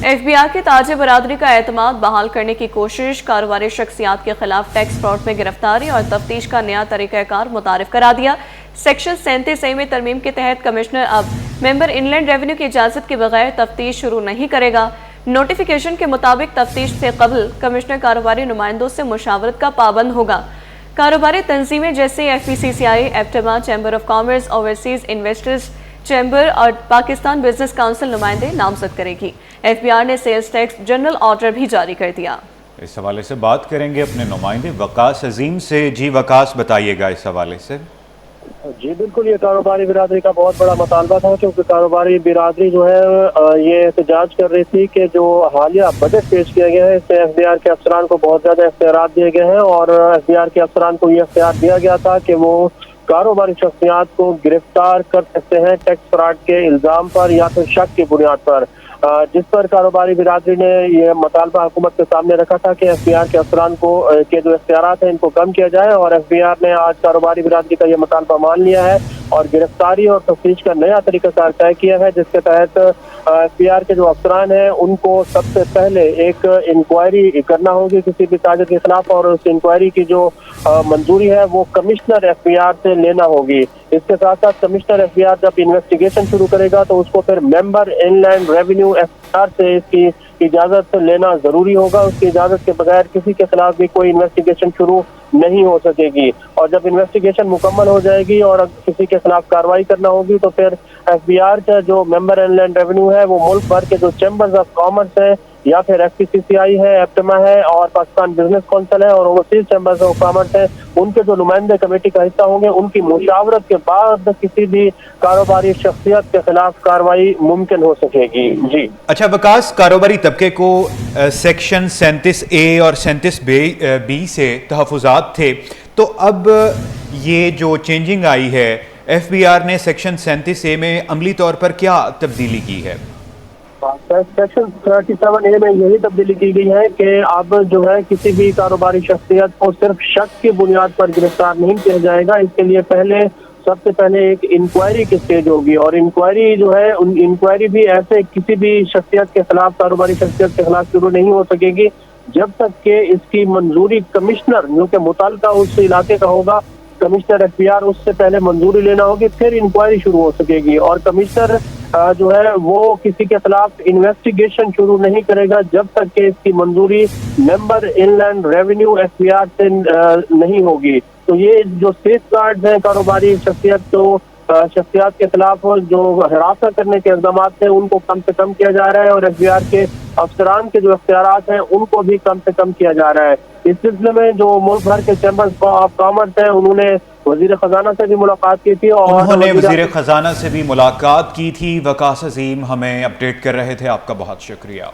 FBI की ताजे बरादरी का एतमाद बहाल करने की कोशिश, कारोबारी शख्सियात के खिलाफ टैक्स फ्रॉड में गिरफ्तारी और तफ्तीश का नया तरीक़ाकार मुतारिफ करा दिया। सेक्शन 37A में तरमीम के तहत कमिश्नर अब मेंबर इनलैंड रेवेन्यू की इजाज़त के बगैर तफ्तीश शुरू नहीं करेगा। नोटिफिकेशन के मुताबिक तफ्तीश से कबल कमिश्नर कारोबारी नुमाइंदों से मुशावरत का पाबंद होगा। कारोबारी तंजीमें जैसे FPCCI, APTMA, chamber of commerce, overseas investors chamber और पाकिस्तान बिजनेस काउंसिल नुमाइंदे नामजद करेगी। FBI ने सेल्स टैक्स जनरल ऑर्डर भी जारी कर दिया। इस हवाले से बात करेंगे अपने नुमाइंदे वकास अजीम से। जी वकास, बताइएगा इस हवाले से। जी बिल्कुल, ये कारोबारी बिरादरी का बहुत बड़ा मुतालबा था, क्योंकि कारोबारी बिरादरी जो है ये एहतजाज कर रही थी कि जो हालिया बजट पेश किया गया है इससे FBR के अफसरान को बहुत ज्यादा इख्तियारात दिए गए हैं और FBR के अफसरान को ये इख्तियार दिया गया था कि वो कारोबारी शख्सियात को गिरफ्तार कर सकते हैं टैक्स फ्रॉड के इल्जाम पर या फिर शक की बुनियाद पर, जिस पर कारोबारी बिरादरी ने यह मुतालबा हुकूमत के सामने रखा था कि FBR के अफसरान को के जो इख्तियारात हैं इनको कम किया जाए। और FBR ने आज कारोबारी बिरादरी का यह मुतालबा मान लिया है और गिरफ्तारी और तफ्तीश का नया तरीकाकार तय किया है, जिसके तहत FBR के जो अफसरान हैं उनको सबसे पहले एक इंक्वायरी करना होगी किसी भी ताजर के खिलाफ, और उस इंक्वायरी की जो मंजूरी है वो कमिश्नर FBR से लेना होगी। इसके साथ साथ कमिश्नर FBR जब इन्वेस्टिगेशन शुरू करेगा तो उसको फिर मेंबर इनलैंड रेवेन्यू FBR से इसकी इजाजत लेना जरूरी होगा। उसकी इजाजत के बगैर किसी के खिलाफ भी कोई इन्वेस्टिगेशन शुरू नहीं हो सकेगी। और जब इन्वेस्टिगेशन मुकम्मल हो जाएगी और किसी के खिलाफ कार्रवाई करना होगी तो फिर FBR का जो मेंबर इनलैंड रेवेन्यू है वो मुल्क भर के जो चैम्बर्स ऑफ कॉमर्स है या फिर FPCCI है, एप्टेमा है और पाकिस्तान बिजनेस काउंसिल है और ओवरसीज चैम्बर्स ऑफ कॉमर्स है, उनके जो नुमाइंदे कमेटी का हिस्सा होंगे उनकी मुशावरत के बाद किसी भी कारोबारी शख्सियत के खिलाफ कार्रवाई मुमकिन हो सकेगी। जी अच्छा वकास, कारोबारी तबके को सेक्शन 37A और 37B से तहफ़्फ़ुज़ात थे, तो अब ये जो चेंजिंग आई है FBR ने सेक्शन 37A में अमली तौर पर क्या तब्दीली की है? सेक्शन 37A में यही तब्दीली की गई है कि अब जो है किसी भी कारोबारी शख्सियत को सिर्फ शक की बुनियाद पर गिरफ्तार नहीं किया जाएगा। इसके लिए सबसे पहले एक इंक्वायरी की स्टेज होगी और इंक्वायरी जो है इंक्वायरी भी ऐसे किसी भी शख्सियत के खिलाफ, कारोबारी शख्सियत के खिलाफ शुरू नहीं हो सकेगी जब तक कि इसकी मंजूरी कमिश्नर जो कि मुताल्लिका उस इलाके का होगा, कमिश्नर FBR उससे पहले मंजूरी लेना होगी, फिर इंक्वायरी शुरू हो सकेगी। और कमिश्नर जो है वो किसी के खिलाफ इन्वेस्टिगेशन शुरू नहीं करेगा जब तक कि इसकी मंजूरी मेंबर इनलैंड रेवेन्यू FBR से नहीं होगी। तो ये जो सेफ गार्ड हैं कारोबारी शख्सियात के खिलाफ जो हिरासत करने के इक़दाम हैं उनको कम से कम किया जा रहा है और FBR के अफसरान के जो इख्तियारात हैं उनको भी कम से कम किया जा रहा है। इस सिलसिले में जो मुल्क भर के चैम्बर्स ऑफ कॉमर्स हैं उन्होंने वज़ीर ख़जाना से भी मुलाकात की थी और उन्होंने वज़ीर ख़जाना से भी मुलाकात की थी। वकास अजीम हमें अपडेट कर रहे थे, आपका बहुत शुक्रिया।